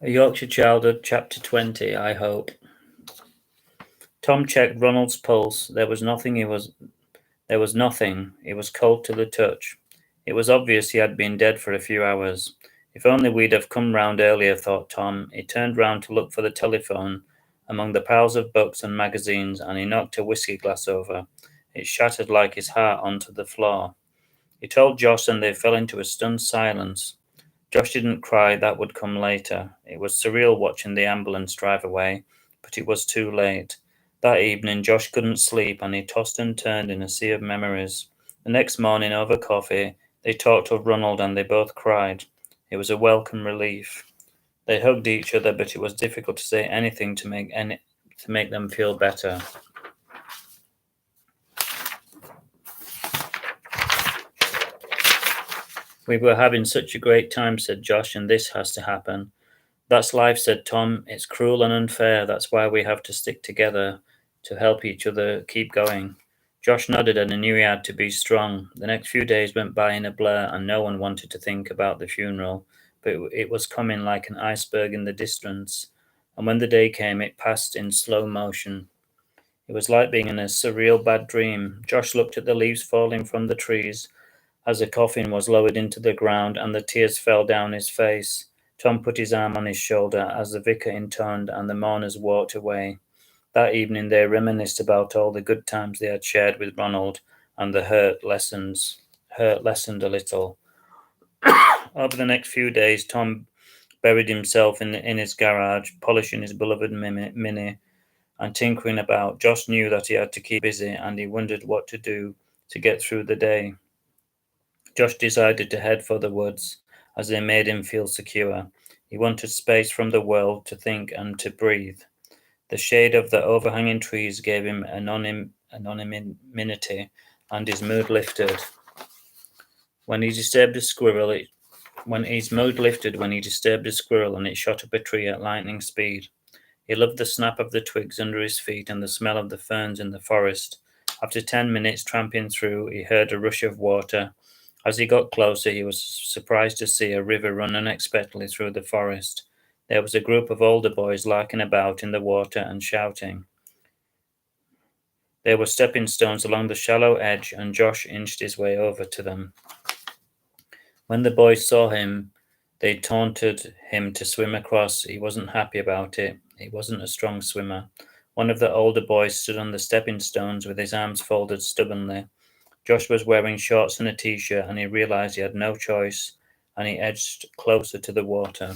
A Yorkshire Childhood, Chapter 20, I hope. Tom checked Ronald's pulse. There was nothing. He was cold to the touch. It was obvious he had been dead for a few hours. If only we'd have come round earlier, thought Tom. He turned round to look for the telephone among the piles of books and magazines, and he knocked a whisky glass over. It shattered like his heart onto the floor. He told Josh, and they fell into a stunned silence. Josh didn't cry, that would come later. It was surreal watching the ambulance drive away, but it was too late. That evening, Josh couldn't sleep and he tossed and turned in a sea of memories. The next morning, over coffee, they talked of Ronald and they both cried. It was a welcome relief. They hugged each other, but it was difficult to say anything to make them feel better. We were having such a great time, said Josh, and this has to happen. That's life, said Tom. It's cruel and unfair. That's why we have to stick together to help each other keep going. Josh nodded and he knew he had to be strong. The next few days went by in a blur and no one wanted to think about the funeral, but it was coming like an iceberg in the distance. And when the day came, it passed in slow motion. It was like being in a surreal bad dream. Josh looked at the leaves falling from the trees as the coffin was lowered into the ground and the tears fell down his face. Tom put his arm on his shoulder as the vicar intoned and the mourners walked away. That evening they reminisced about all the good times they had shared with Ronald, and the hurt lessened a little. Over the next few days, Tom buried himself in his garage, polishing his beloved Mini and tinkering about. Josh knew that he had to keep busy, and he wondered what to do to get through the day. Josh decided to head for the woods, as they made him feel secure. He wanted space from the world to think and to breathe. The shade of the overhanging trees gave him anonymity, and his mood lifted. When he disturbed a squirrel, when his mood lifted when he disturbed a squirrel and it shot up a tree at lightning speed. He loved the snap of the twigs under his feet and the smell of the ferns in the forest. After 10 minutes tramping through, he heard a rush of water. As he got closer, he was surprised to see a river run unexpectedly through the forest. There was a group of older boys larking about in the water and shouting. There were stepping stones along the shallow edge, and Josh inched his way over to them. When the boys saw him, they taunted him to swim across. He wasn't happy about it. He wasn't a strong swimmer. One of the older boys stood on the stepping stones with his arms folded stubbornly. Josh was wearing shorts and a t-shirt, and he realized he had no choice, and he edged closer to the water.